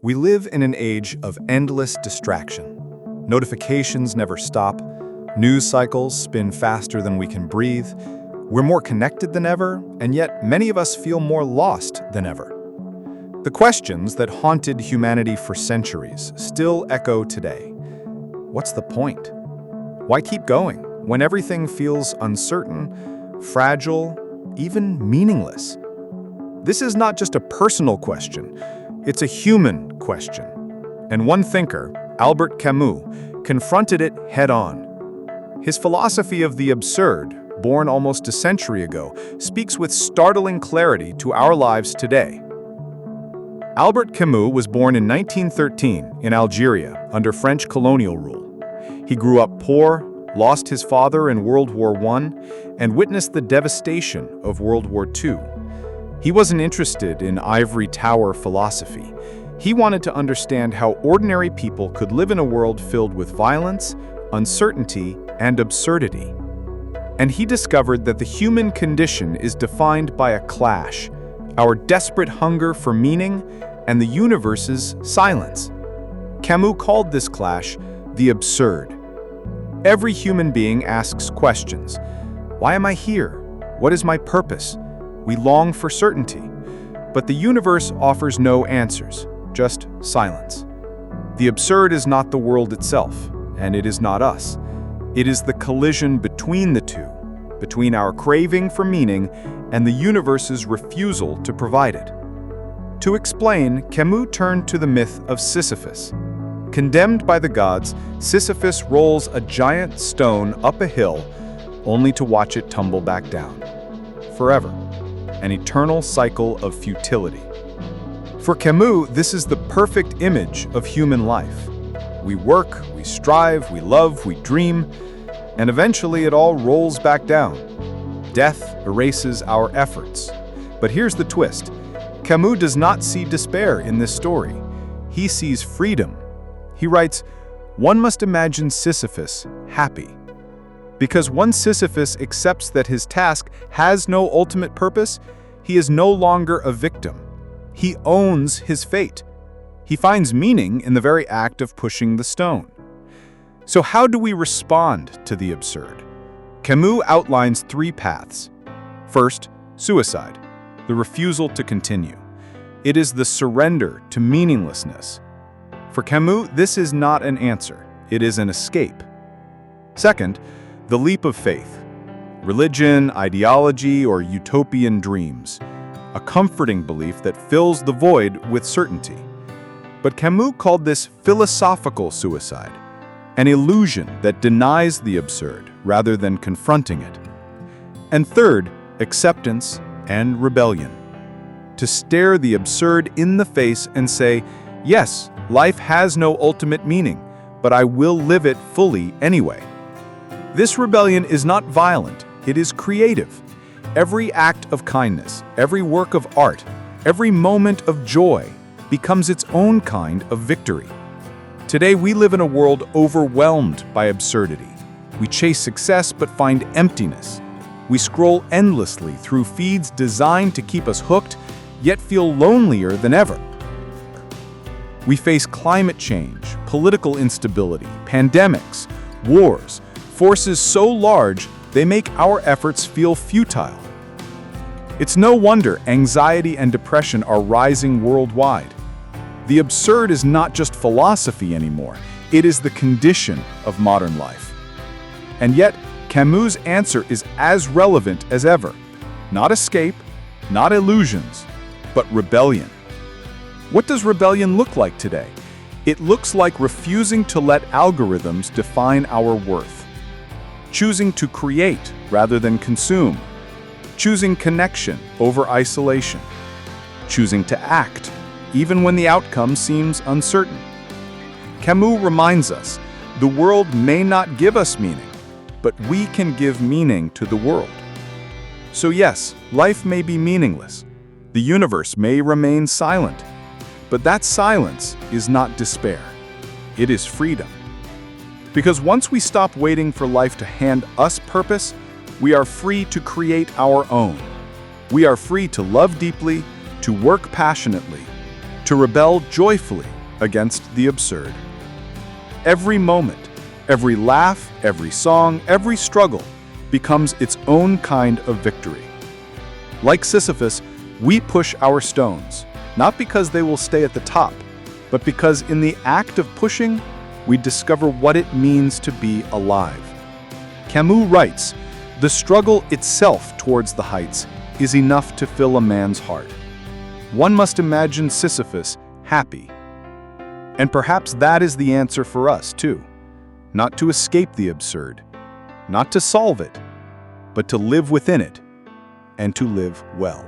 We live in an age of endless distraction. Notifications never stop. News cycles spin faster than we can breathe. We're more connected than ever, and yet many of us feel more lost than ever. The questions that haunted humanity for centuries still echo today. What's the point? Why keep going when everything feels uncertain, fragile, even meaningless? This is not just a personal question, it's a human question. And one thinker, Albert Camus, confronted it head-on. His philosophy of the absurd, born almost a century ago, speaks with startling clarity to our lives today. Albert Camus was born in 1913 in Algeria under French colonial rule. He grew up poor, lost his father in World War I, and witnessed the devastation of World War II. He wasn't interested in ivory tower philosophy. He wanted to understand how ordinary people could live in a world filled with violence, uncertainty, and absurdity. And he discovered that the human condition is defined by a clash, our desperate hunger for meaning and the universe's silence. Camus called this clash the absurd. Every human being asks questions. Why am I here? What is my purpose? We long for certainty, but the universe offers no answers, just silence. The absurd is not the world itself, and it is not us. It is the collision between the two, between our craving for meaning and the universe's refusal to provide it. To explain, Camus turned to the myth of Sisyphus. Condemned by the gods, Sisyphus rolls a giant stone up a hill, only to watch it tumble back down. Forever. An eternal cycle of futility. For Camus, this is the perfect image of human life. We work, we strive, we love, we dream, and eventually it all rolls back down. Death erases our efforts. But here's the twist. Camus does not see despair in this story. He sees freedom. He writes, "One must imagine Sisyphus happy." Because once Sisyphus accepts that his task has no ultimate purpose, he is no longer a victim. He owns his fate. He finds meaning in the very act of pushing the stone. So how do we respond to the absurd? Camus outlines three paths. First, suicide, the refusal to continue. It is the surrender to meaninglessness. For Camus, this is not an answer. It is an escape. Second, the leap of faith. Religion, ideology, or utopian dreams. A comforting belief that fills the void with certainty. But Camus called this philosophical suicide, an illusion that denies the absurd rather than confronting it. And third, acceptance and rebellion. To stare the absurd in the face and say, yes, life has no ultimate meaning, but I will live it fully anyway. This rebellion is not violent, it is creative. Every act of kindness, every work of art, every moment of joy becomes its own kind of victory. Today we live in a world overwhelmed by absurdity. We chase success but find emptiness. We scroll endlessly through feeds designed to keep us hooked, yet feel lonelier than ever. We face climate change, political instability, pandemics, wars, forces so large they make our efforts feel futile. It's no wonder anxiety and depression are rising worldwide. The absurd is not just philosophy anymore, it is the condition of modern life. And yet, Camus' answer is as relevant as ever. Not escape, not illusions, but rebellion. What does rebellion look like today? It looks like refusing to let algorithms define our worth. Choosing to create rather than consume. Choosing connection over isolation. Choosing to act, even when the outcome seems uncertain. Camus reminds us, the world may not give us meaning, but we can give meaning to the world. So yes, life may be meaningless. The universe may remain silent. But that silence is not despair. It is freedom. Because once we stop waiting for life to hand us purpose, we are free to create our own. We are free to love deeply, to work passionately, to rebel joyfully against the absurd. Every moment, every laugh, every song, every struggle becomes its own kind of victory. Like Sisyphus, we push our stones, not because they will stay at the top, but because in the act of pushing, we discover what it means to be alive. Camus writes, "The struggle itself towards the heights is enough to fill a man's heart." One must imagine Sisyphus happy. And perhaps that is the answer for us, too. Not to escape the absurd, not to solve it, but to live within it, and to live well.